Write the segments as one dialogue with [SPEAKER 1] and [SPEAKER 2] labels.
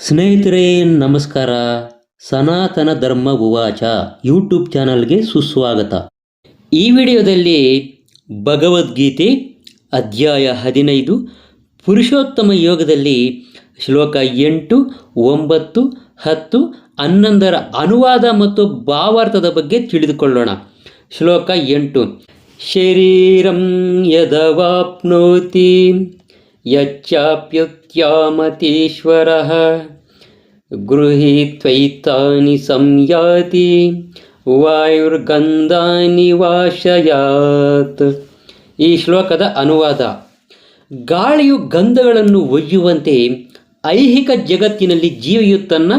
[SPEAKER 1] ಸ್ನೇಹಿತರೆ ನಮಸ್ಕಾರ. ಸನಾತನ ಧರ್ಮ ಉವಾಚ ಯೂಟ್ಯೂಬ್ ಚಾನಲ್ಗೆ ಸುಸ್ವಾಗತ. ಈ ವಿಡಿಯೋದಲ್ಲಿ ಭಗವದ್ಗೀತೆ ಅಧ್ಯಾಯ 15 ಪುರುಷೋತ್ತಮ ಯೋಗದಲ್ಲಿ ಶ್ಲೋಕ 8, 9, 10, 11ರ ಅನುವಾದ ಮತ್ತು ಭಾವಾರ್ಥದ ಬಗ್ಗೆ ತಿಳಿದುಕೊಳ್ಳೋಣ. ಶ್ಲೋಕ 8. ಶರೀರಂ ಯದವಾಪ್ನೋತಿ ಯಚ್ಚಾಪ್ಯುತ್ಯಾಮತೀಶ್ವರಃ ಗೃಹೀತ್ವೈತಾನಿ ಸಂಯಾತಿ ವಾಯುರ್ಗಂಧಾನಿ ವಾಶಯಾತ್. ಈ ಶ್ಲೋಕದ ಅನುವಾದ: ಗಾಳಿಯು ಗಂಧಗಳನ್ನು ಒಯ್ಯುವಂತೆ ಐಹಿಕ ಜಗತ್ತಿನಲ್ಲಿ ಜೀವಿಯು ತನ್ನ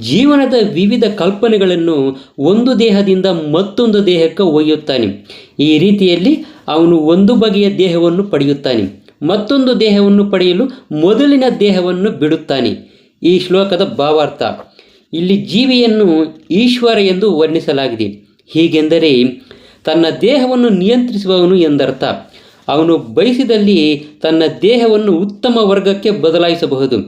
[SPEAKER 1] ಜೀವನದ ವಿವಿಧ ಕಲ್ಪನೆಗಳನ್ನು ಒಂದು ದೇಹದಿಂದ ಮತ್ತೊಂದು ದೇಹಕ್ಕೆ ಒಯ್ಯುತ್ತಾನೆ. ಈ ರೀತಿಯಲ್ಲಿ ಅವನು ಒಂದು ಬಗೆಯ ದೇಹವನ್ನು ಪಡೆಯುತ್ತಾನೆ, ಮತ್ತೊಂದು ದೇಹವನ್ನು ಪಡೆಯಲು ಮೊದಲಿನ ದೇಹವನ್ನು ಬಿಡುತ್ತಾನೆ. ಈ ಶ್ಲೋಕದ ಭಾವಾರ್ಥ: ಇಲ್ಲಿ ಜೀವಿಯನ್ನು ಈಶ್ವರ ಎಂದು ವರ್ಣಿಸಲಾಗಿದೆ. ಹೀಗೆಂದರೆ ತನ್ನ ದೇಹವನ್ನು ನಿಯಂತ್ರಿಸುವವನು ಎಂದರ್ಥ. ಅವನು ಬಯಸಿದಲ್ಲಿ ತನ್ನ ದೇಹವನ್ನು ಉತ್ತಮ ವರ್ಗಕ್ಕೆ ಬದಲಾಯಿಸಬಹುದು,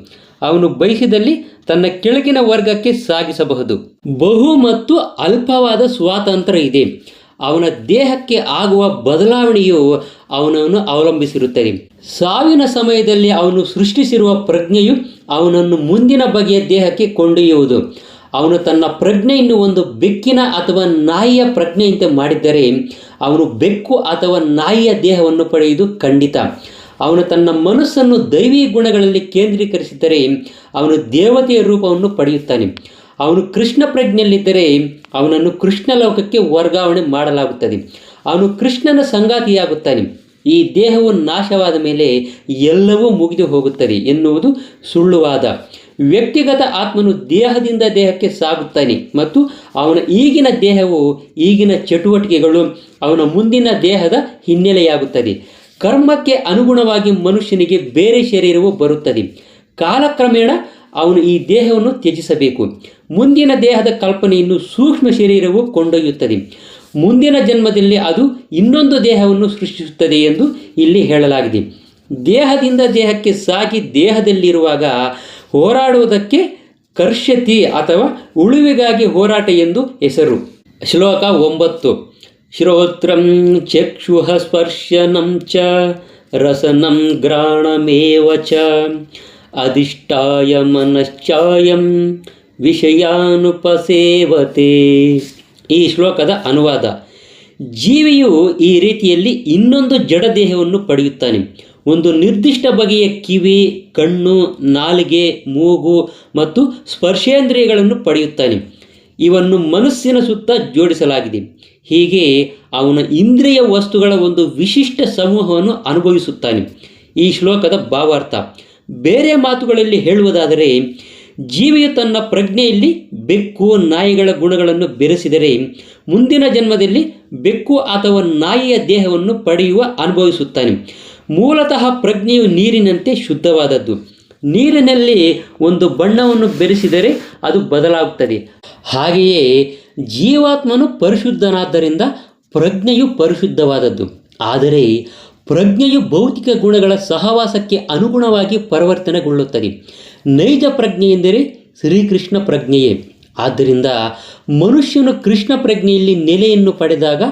[SPEAKER 1] ಅವನು ಬಯಸಿದಲ್ಲಿ ತನ್ನ ಕೆಳಗಿನ ವರ್ಗಕ್ಕೆ ಸಾಗಿಸಬಹುದು. ಬಹು ಮತ್ತು ಅಲ್ಪವಾದ ಸ್ವಾತಂತ್ರ್ಯ ಇದೆ. ಅವನ ದೇಹಕ್ಕೆ ಆಗುವ ಬದಲಾವಣೆಯು ಅವನನ್ನು ಅವಲಂಬಿಸಿರುತ್ತದೆ. ಸಾವಿನ ಸಮಯದಲ್ಲಿ ಅವನು ಸೃಷ್ಟಿಸಿರುವ ಪ್ರಜ್ಞೆಯು ಅವನನ್ನು ಮುಂದಿನ ಬಗೆಯ ದೇಹಕ್ಕೆ ಕೊಂಡೊಯ್ಯುವುದು. ಅವನು ತನ್ನ ಪ್ರಜ್ಞೆಯನ್ನು ಒಂದು ಬೆಕ್ಕಿನ ಅಥವಾ ನಾಯಿಯ ಪ್ರಜ್ಞೆಯಂತೆ ಮಾಡಿದ್ದರೆ ಅವನು ಬೆಕ್ಕು ಅಥವಾ ನಾಯಿಯ ದೇಹವನ್ನು ಪಡೆಯುವುದು ಖಂಡಿತ. ಅವನು ತನ್ನ ಮನಸ್ಸನ್ನು ದೈವಿ ಗುಣಗಳಲ್ಲಿ ಕೇಂದ್ರೀಕರಿಸಿದರೆ ಅವನು ದೇವತೆಯ ರೂಪವನ್ನು ಪಡೆಯುತ್ತಾನೆ. ಅವನು ಕೃಷ್ಣ ಪ್ರಜ್ಞೆಯಲ್ಲಿದ್ದರೆ ಅವನನ್ನು ಕೃಷ್ಣ ಲೋಕಕ್ಕೆ ವರ್ಗಾವಣೆ ಮಾಡಲಾಗುತ್ತದೆ. ಅವನು ಕೃಷ್ಣನ ಸಂಗಾತಿಯಾಗುತ್ತಾನೆ. ಈ ದೇಹವು ನಾಶವಾದ ಮೇಲೆ ಎಲ್ಲವೂ ಮುಗಿದು ಹೋಗುತ್ತದೆ ಎನ್ನುವುದು ಸುಳ್ಳುವಾದ. ವ್ಯಕ್ತಿಗತ ಆತ್ಮನು ದೇಹದಿಂದ ದೇಹಕ್ಕೆ ಸಾಗುತ್ತಾನೆ ಮತ್ತು ಅವನ ಈಗಿನ ದೇಹವು ಈಗಿನ ಚಟುವಟಿಕೆಗಳು ಅವನ ಮುಂದಿನ ದೇಹದ ಹಿನ್ನೆಲೆಯಾಗುತ್ತದೆ. ಕರ್ಮಕ್ಕೆ ಅನುಗುಣವಾಗಿ ಮನುಷ್ಯನಿಗೆ ಬೇರೆ ಶರೀರವು ಬರುತ್ತದೆ. ಕಾಲಕ್ರಮೇಣ ಅವನು ಈ ದೇಹವನ್ನು ತ್ಯಜಿಸಬೇಕು. ಮುಂದಿನ ದೇಹದ ಕಲ್ಪನೆಯನ್ನು ಸೂಕ್ಷ್ಮ ಶರೀರವು ಕೊಂಡೊಯ್ಯುತ್ತದೆ. ಮುಂದಿನ ಜನ್ಮದಲ್ಲಿ ಅದು ಇನ್ನೊಂದು ದೇಹವನ್ನು ಸೃಷ್ಟಿಸುತ್ತದೆ ಎಂದು ಇಲ್ಲಿ ಹೇಳಲಾಗಿದೆ. ದೇಹದಿಂದ ದೇಹಕ್ಕೆ ಸಾಗಿ ದೇಹದಲ್ಲಿರುವಾಗ ಹೋರಾಡುವುದಕ್ಕೆ ಕರ್ಷತಿ ಅಥವಾ ಉಳಿವಿಗಾಗಿ ಹೋರಾಟ ಎಂದು ಹೆಸರು. ಶ್ಲೋಕ 9. ಶ್ರೋತ್ರಂ ಚಕ್ಷುಃ ಸ್ಪರ್ಶನಂ ಚ ರಸನಂ ಘ್ರಾಣಮೇವ ಚ ಅಧಿಷ್ಠಾಯ ಮನಶ್ಚಾಯಂ ವಿಷಯಾನುಪಸೇವತೆ. ಈ ಶ್ಲೋಕದ ಅನುವಾದ: ಜೀವಿಯು ಈ ರೀತಿಯಲ್ಲಿ ಇನ್ನೊಂದು ಜಡ ದೇಹವನ್ನು ಪಡೆಯುತ್ತಾನೆ. ಒಂದು ನಿರ್ದಿಷ್ಟ ಬಗೆಯ ಕಿವಿ, ಕಣ್ಣು, ನಾಲಿಗೆ, ಮೂಗು ಮತ್ತು ಸ್ಪರ್ಶೇಂದ್ರಿಯಗಳನ್ನು ಪಡೆಯುತ್ತಾನೆ. ಇವನ್ನು ಮನಸ್ಸಿನ ಸುತ್ತ ಜೋಡಿಸಲಾಗಿದೆ. ಹೀಗೆ ಅವನ ಇಂದ್ರಿಯ ವಸ್ತುಗಳ ಒಂದು ವಿಶಿಷ್ಟ ಸಮೂಹವನ್ನು ಅನುಭವಿಸುತ್ತಾನೆ. ಈ ಶ್ಲೋಕದ ಭಾವಾರ್ಥ: ಬೇರೆ ಮಾತುಗಳಲ್ಲಿ ಹೇಳುವುದಾದರೆ ಜೀವಿಯು ತನ್ನ ಪ್ರಜ್ಞೆಯಲ್ಲಿ ಬೆಕ್ಕು, ನಾಯಿಗಳ ಗುಣಗಳನ್ನು ಬೆರೆಸಿದರೆ ಮುಂದಿನ ಜನ್ಮದಲ್ಲಿ ಬೆಕ್ಕು ಅಥವಾ ನಾಯಿಯ ದೇಹವನ್ನು ಅನುಭವಿಸುತ್ತಾನೆ. ಮೂಲತಃ ಪ್ರಜ್ಞೆಯು ನೀರಿನಂತೆ ಶುದ್ಧವಾದದ್ದು. ನೀರಿನಲ್ಲಿ ಒಂದು ಬಣ್ಣವನ್ನು ಬೆರೆಸಿದರೆ ಅದು ಬದಲಾಗುತ್ತದೆ. ಹಾಗೆಯೇ ಜೀವಾತ್ಮನು ಪರಿಶುದ್ಧನಾದ್ದರಿಂದ ಪ್ರಜ್ಞೆಯು ಪರಿಶುದ್ಧವಾದದ್ದು. ಆದರೆ ಪ್ರಜ್ಞೆಯು ಭೌತಿಕ ಗುಣಗಳ ಸಹವಾಸಕ್ಕೆ ಅನುಗುಣವಾಗಿ ಪರಿವರ್ತನೆಗೊಳ್ಳುತ್ತದೆ. ನೈಜ ಪ್ರಜ್ಞೆ ಎಂದರೆ ಶ್ರೀಕೃಷ್ಣ ಪ್ರಜ್ಞೆಯೇ. ಆದ್ದರಿಂದ ಮನುಷ್ಯನು ಕೃಷ್ಣ ಪ್ರಜ್ಞೆಯಲ್ಲಿ ನೆಲೆಯನ್ನು ಪಡೆದಾಗ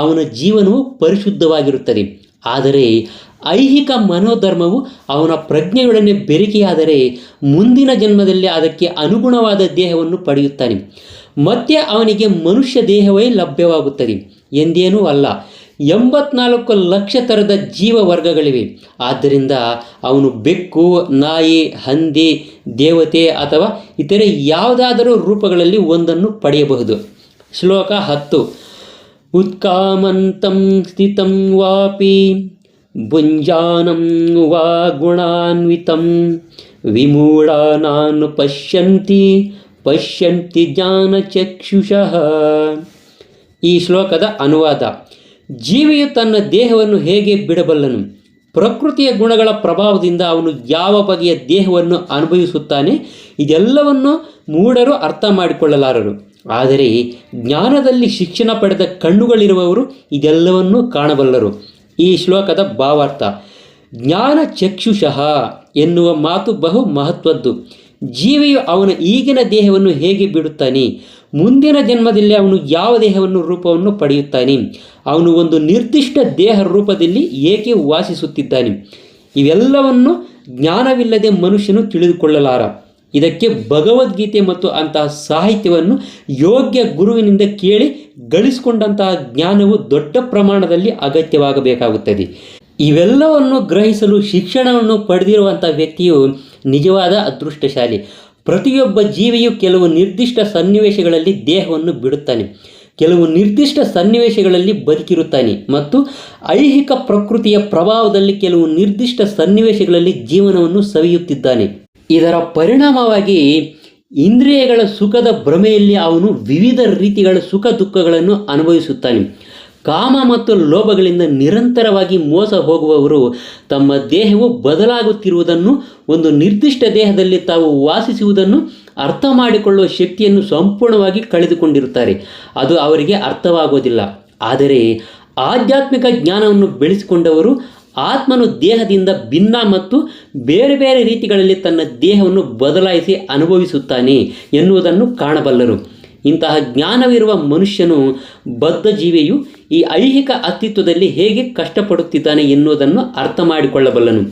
[SPEAKER 1] ಅವನ ಜೀವನವು ಪರಿಶುದ್ಧವಾಗಿರುತ್ತದೆ. ಆದರೆ ಐಹಿಕ ಮನೋಧರ್ಮವು ಅವನ ಪ್ರಜ್ಞೆಯೊಡನೆ ಬೆರಿಕೆಯಾದರೆ ಮುಂದಿನ ಜನ್ಮದಲ್ಲಿ ಅದಕ್ಕೆ ಅನುಗುಣವಾದ ದೇಹವನ್ನು ಪಡೆಯುತ್ತಾನೆ. ಮತ್ತೆ ಅವನಿಗೆ ಮನುಷ್ಯ ದೇಹವೇ ಲಭ್ಯವಾಗುತ್ತದೆ ಎಂದೇನೂ ಅಲ್ಲ. 84 ಲಕ್ಷ ಥರದ ಜೀವ ವರ್ಗಗಳಿವೆ. ಆದ್ದರಿಂದ ಅವನು ಬೆಕ್ಕು, ನಾಯಿ, ಹಂದಿ, ದೇವತೆ ಅಥವಾ ಇತರೆ ಯಾವುದಾದರೂ ರೂಪಗಳಲ್ಲಿ ಒಂದನ್ನು ಪಡೆಯಬಹುದು. ಶ್ಲೋಕ 10. ಉತ್ಕಾಮಂತಂ ಸ್ಥಿತಂ ವಾಪಿ ಭುಂಜಾನಂ ವಾ ಗುಣಾನ್ವಿತಂ ವಿಮೂಢಾನಾನು ಪಶ್ಯಂತಿ ಜ್ಞಾನಚಕ್ಷುಷಃ. ಈ ಶ್ಲೋಕದ ಅನುವಾದ: ಜೀವಿಯು ತನ್ನ ದೇಹವನ್ನು ಹೇಗೆ ಬಿಡಬಲ್ಲನು? ಪ್ರಕೃತಿಯ ಗುಣಗಳ ಪ್ರಭಾವದಿಂದ ಅವನು ಯಾವ ಬಗೆಯ ದೇಹವನ್ನು ಅನುಭವಿಸುತ್ತಾನೆ ಇದೆಲ್ಲವನ್ನು ಮೂಢರು ಅರ್ಥ ಮಾಡಿಕೊಳ್ಳಲಾರರು. ಆದರೆ ಜ್ಞಾನದಲ್ಲಿ ಶಿಕ್ಷಣ ಪಡೆದ ಕಣ್ಣುಗಳಿರುವವರು ಇದೆಲ್ಲವನ್ನೂ ಕಾಣಬಲ್ಲರು. ಈ ಶ್ಲೋಕದ ಭಾವಾರ್ಥ: ಜ್ಞಾನ ಚಕ್ಷುಷಃ ಎನ್ನುವ ಮಾತು ಬಹು ಮಹತ್ವದ್ದು. ಜೀವಿಯು ಅವನ ಈಗಿನ ದೇಹವನ್ನು ಹೇಗೆ ಬಿಡುತ್ತಾನೆ, ಮುಂದಿನ ಜನ್ಮದಲ್ಲಿ ಅವನು ಯಾವ ದೇಹವನ್ನು ರೂಪವನ್ನು ಪಡೆಯುತ್ತಾನೆ, ಅವನು ಒಂದು ನಿರ್ದಿಷ್ಟ ದೇಹ ರೂಪದಲ್ಲಿ ಏಕೆ ವಾಸಿಸುತ್ತಿದ್ದಾನೆ, ಇವೆಲ್ಲವನ್ನು ಜ್ಞಾನವಿಲ್ಲದೆ ಮನುಷ್ಯನು ತಿಳಿದುಕೊಳ್ಳಲಾರ. ಇದಕ್ಕೆ ಭಗವದ್ಗೀತೆ ಮತ್ತು ಅಂತಹ ಸಾಹಿತ್ಯವನ್ನು ಯೋಗ್ಯ ಗುರುವಿನಿಂದ ಕೇಳಿ ಗಳಿಸಿಕೊಂಡಂತಹ ಜ್ಞಾನವು ದೊಡ್ಡ ಪ್ರಮಾಣದಲ್ಲಿ ಅಗತ್ಯವಾಗಬೇಕಾಗುತ್ತದೆ. ಇವೆಲ್ಲವನ್ನು ಗ್ರಹಿಸಲು ಶಿಕ್ಷಣವನ್ನು ಪಡೆದಿರುವಂಥ ವ್ಯಕ್ತಿಯು ನಿಜವಾದ ಅದೃಷ್ಟಶಾಲಿ. ಪ್ರತಿಯೊಬ್ಬ ಜೀವಿಯು ಕೆಲವು ನಿರ್ದಿಷ್ಟ ಸನ್ನಿವೇಶಗಳಲ್ಲಿ ದೇಹವನ್ನು ಬಿಡುತ್ತಾನೆ, ಕೆಲವು ನಿರ್ದಿಷ್ಟ ಸನ್ನಿವೇಶಗಳಲ್ಲಿ ಬದುಕಿರುತ್ತಾನೆ ಮತ್ತು ಐಹಿಕ ಪ್ರಕೃತಿಯ ಪ್ರಭಾವದಲ್ಲಿ ಕೆಲವು ನಿರ್ದಿಷ್ಟ ಸನ್ನಿವೇಶಗಳಲ್ಲಿ ಜೀವನವನ್ನು ಸವಿಯುತ್ತಿದ್ದಾನೆ. ಇದರ ಪರಿಣಾಮವಾಗಿ ಇಂದ್ರಿಯಗಳ ಸುಖದ ಭ್ರಮೆಯಲ್ಲಿ ಅವನು ವಿವಿಧ ರೀತಿಗಳ ಸುಖ ದುಃಖಗಳನ್ನು ಅನುಭವಿಸುತ್ತಾನೆ. ಕಾಮ ಮತ್ತು ಲೋಭಗಳಿಂದ ನಿರಂತರವಾಗಿ ಮೋಸ ಹೋಗುವವರು ತಮ್ಮ ದೇಹವು ಬದಲಾಗುತ್ತಿರುವುದನ್ನು, ಒಂದು ನಿರ್ದಿಷ್ಟ ದೇಹದಲ್ಲಿ ತಾವು ವಾಸಿಸುವುದನ್ನು ಅರ್ಥ ಮಾಡಿಕೊಳ್ಳುವ ಶಕ್ತಿಯನ್ನು ಸಂಪೂರ್ಣವಾಗಿ ಕಳೆದುಕೊಂಡಿರುತ್ತಾರೆ. ಅದು ಅವರಿಗೆ ಅರ್ಥವಾಗುವುದಿಲ್ಲ. ಆದರೆ ಆಧ್ಯಾತ್ಮಿಕ ಜ್ಞಾನವನ್ನು ಬೆಳೆಸಿಕೊಂಡವರು ಆತ್ಮನು ದೇಹದಿಂದ ಭಿನ್ನ ಮತ್ತು ಬೇರೆ ಬೇರೆ ರೀತಿಗಳಲ್ಲಿ ತನ್ನ ದೇಹವನ್ನು ಬದಲಾಯಿಸಿ ಅನುಭವಿಸುತ್ತಾನೆ ಎನ್ನುವುದನ್ನು ಕಾಣಬಲ್ಲರು. ಇಂತಹ ಜ್ಞಾನವಿರುವ ಮನುಷ್ಯನು ಬದ್ಧ ಜೀವಿಯು ಈ ಐಹಿಕ ಅಸ್ತಿತ್ವದಲ್ಲಿ ಹೇಗೆ ಕಷ್ಟಪಡುತ್ತಿದ್ದಾನೆ ಎನ್ನುವುದನ್ನು ಅರ್ಥ ಮಾಡಿಕೊಳ್ಳಬಲ್ಲನು.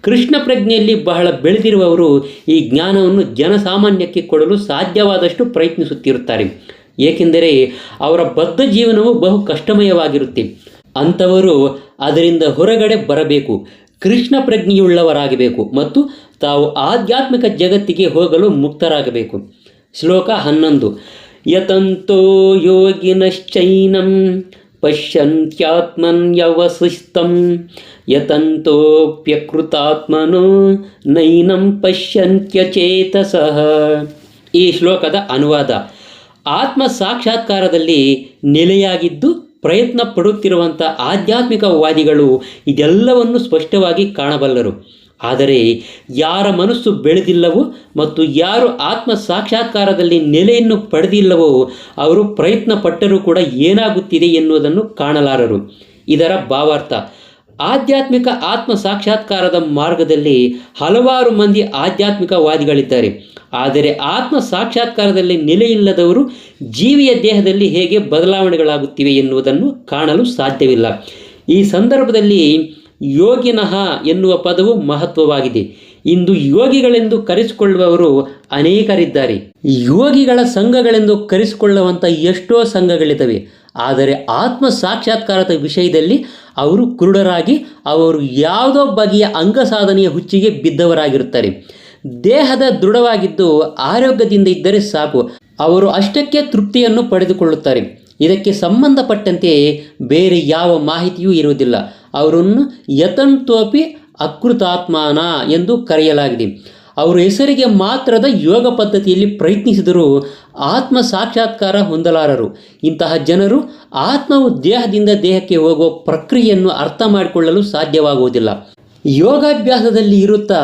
[SPEAKER 1] ಕೃಷ್ಣ ಪ್ರಜ್ಞೆಯಲ್ಲಿ ಬಹಳ ಬೆಳೆದಿರುವವರು ಈ ಜ್ಞಾನವನ್ನು ಜನಸಾಮಾನ್ಯಕ್ಕೆ ಕೊಡಲು ಸಾಧ್ಯವಾದಷ್ಟು ಪ್ರಯತ್ನಿಸುತ್ತಿರುತ್ತಾರೆ. ಏಕೆಂದರೆ ಅವರ ಬದ್ಧ ಜೀವನವು ಬಹು ಕಷ್ಟಮಯವಾಗಿರುತ್ತೆ. ಅಂಥವರು ಅದರಿಂದ ಹೊರಗಡೆ ಬರಬೇಕು, ಕೃಷ್ಣ ಪ್ರಜ್ಞೆಯುಳ್ಳವರಾಗಬೇಕು ಮತ್ತು ತಾವು ಆಧ್ಯಾತ್ಮಿಕ ಜಗತ್ತಿಗೆ ಹೋಗಲು ಮುಕ್ತರಾಗಬೇಕು. ಶ್ಲೋಕ 11. ಯತಂತೋ ಯೋಗಿನಶ್ಚೈನಂ ಪಶ್ಯಂತ್ಯಾತ್ಮನ್ಯವಸಿಸ್ತಂ ಯತಂತೋಪ್ಯಕೃತಾತ್ಮನೋ ನೈನಂ ಪಶ್ಯಂತ್ಯಚೇತಸಃ. ಈ ಶ್ಲೋಕದ ಅನುವಾದ: ಆತ್ಮ ಸಾಕ್ಷಾತ್ಕಾರದಲ್ಲಿ ನೆಲೆಯಾಗಿದ್ದು ಪ್ರಯತ್ನ ಪಡುತ್ತಿರುವಂಥ ಆಧ್ಯಾತ್ಮಿಕವಾದಿಗಳು ಇದೆಲ್ಲವನ್ನು ಸ್ಪಷ್ಟವಾಗಿ ಕಾಣಬಲ್ಲರು. ಆದರೆ ಯಾರ ಮನಸ್ಸು ಬೆಳೆದಿಲ್ಲವೋ ಮತ್ತು ಯಾರು ಆತ್ಮ ಸಾಕ್ಷಾತ್ಕಾರದಲ್ಲಿ ನೆಲೆಯನ್ನು ಪಡೆದಿಲ್ಲವೋ ಅವರು ಪ್ರಯತ್ನ ಪಟ್ಟರೂ ಕೂಡ ಏನಾಗುತ್ತಿದೆ ಎನ್ನುವುದನ್ನು ಕಾಣಲಾರರು. ಇದರ ಭಾವಾರ್ಥ: ಆಧ್ಯಾತ್ಮಿಕ ಆತ್ಮ ಸಾಕ್ಷಾತ್ಕಾರದ ಮಾರ್ಗದಲ್ಲಿ ಹಲವಾರು ಮಂದಿ ಆಧ್ಯಾತ್ಮಿಕವಾದಿಗಳಿದ್ದಾರೆ. ಆದರೆ ಆತ್ಮ ಸಾಕ್ಷಾತ್ಕಾರದಲ್ಲಿ ನೆಲೆಯಿಲ್ಲದವರು ಜೀವಿಯ ದೇಹದಲ್ಲಿ ಹೇಗೆ ಬದಲಾವಣೆಗಳಾಗುತ್ತಿವೆ ಎನ್ನುವುದನ್ನು ಕಾಣಲು ಸಾಧ್ಯವಿಲ್ಲ. ಈ ಸಂದರ್ಭದಲ್ಲಿ ಯೋಗಿನಃ ಎನ್ನುವ ಪದವು ಮಹತ್ವವಾಗಿದೆ. ಇಂದು ಯೋಗಿಗಳೆಂದು ಕರೆಸಿಕೊಳ್ಳುವವರು ಅನೇಕರಿದ್ದಾರೆ. ಯೋಗಿಗಳ ಸಂಘಗಳೆಂದು ಕರೆಸಿಕೊಳ್ಳುವಂಥ ಎಷ್ಟೋ ಸಂಘಗಳಿದ್ದಾವೆ. ಆದರೆ ಆತ್ಮ ಸಾಕ್ಷಾತ್ಕಾರದ ವಿಷಯದಲ್ಲಿ ಅವರು ಕುರುಡರಾಗಿ ಅವರು ಯಾವುದೋ ಬಗೆಯ ಅಂಗ ಸಾಧನೆಯ ಹುಚ್ಚಿಗೆ ಬಿದ್ದವರಾಗಿರುತ್ತಾರೆ. ದೇಹದ ದೃಢವಾಗಿದ್ದು ಆರೋಗ್ಯದಿಂದ ಇದ್ದರೆ ಸಾಕು, ಅವರು ಅಷ್ಟಕ್ಕೆ ತೃಪ್ತಿಯನ್ನು ಪಡೆದುಕೊಳ್ಳುತ್ತಾರೆ. ಇದಕ್ಕೆ ಸಂಬಂಧಪಟ್ಟಂತೆ ಬೇರೆ ಯಾವ ಮಾಹಿತಿಯೂ ಇರುವುದಿಲ್ಲ. ಅವರನ್ನು ಯತಂತೋಪಿ ಅಕೃತಾತ್ಮಾನ ಎಂದು ಕರೆಯಲಾಗಿದೆ. ಅವರು ಹೆಸರಿಗೆ ಮಾತ್ರದ ಯೋಗ ಪದ್ಧತಿಯಲ್ಲಿ ಪ್ರಯತ್ನಿಸಿದರೂ ಆತ್ಮ ಸಾಕ್ಷಾತ್ಕಾರ ಹೊಂದಲಾರರು. ಇಂತಹ ಜನರು ಆತ್ಮವು ದೇಹದಿಂದ ದೇಹಕ್ಕೆ ಹೋಗುವ ಪ್ರಕ್ರಿಯೆಯನ್ನು ಅರ್ಥ ಮಾಡಿಕೊಳ್ಳಲು ಸಾಧ್ಯವಾಗುವುದಿಲ್ಲ. ಯೋಗಾಭ್ಯಾಸದಲ್ಲಿ ಇರುತ್ತಾ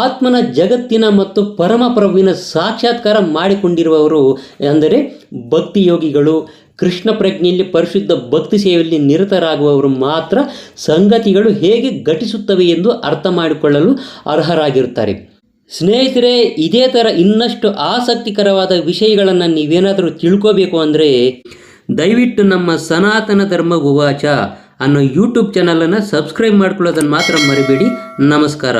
[SPEAKER 1] ಆತ್ಮನ ಜಗತ್ತಿನ ಮತ್ತು ಪರಮಪ್ರಭುವಿನ ಸಾಕ್ಷಾತ್ಕಾರ ಮಾಡಿಕೊಂಡಿರುವವರು ಅಂದರೆ ಭಕ್ತಿಯೋಗಿಗಳು, ಕೃಷ್ಣ ಪ್ರಜ್ಞೆಯಲ್ಲಿ ಪರಿಶುದ್ಧ ಭಕ್ತಿ ಸೇವೆಯಲ್ಲಿ ನಿರತರಾಗುವವರು ಮಾತ್ರ ಸಂಗತಿಗಳು ಹೇಗೆ ಘಟಿಸುತ್ತವೆ ಎಂದು ಅರ್ಥ ಮಾಡಿಕೊಳ್ಳಲು ಅರ್ಹರಾಗಿರುತ್ತಾರೆ. ಸ್ನೇಹಿತರೆ, ಇದೇ ಥರ ಇನ್ನಷ್ಟು ಆಸಕ್ತಿಕರವಾದ ವಿಷಯಗಳನ್ನು ನೀವೇನಾದರೂ ತಿಳ್ಕೋಬೇಕು ಅಂದರೆ ದಯವಿಟ್ಟು ನಮ್ಮ ಸನಾತನ ಧರ್ಮ ಉವಾಚ ಅನ್ನೋ ಯೂಟ್ಯೂಬ್ ಚಾನಲನ್ನು ಸಬ್ಸ್ಕ್ರೈಬ್ ಮಾಡ್ಕೊಳ್ಳೋದನ್ನು ಮಾತ್ರ ಮರಿಬೇಡಿ. ನಮಸ್ಕಾರ.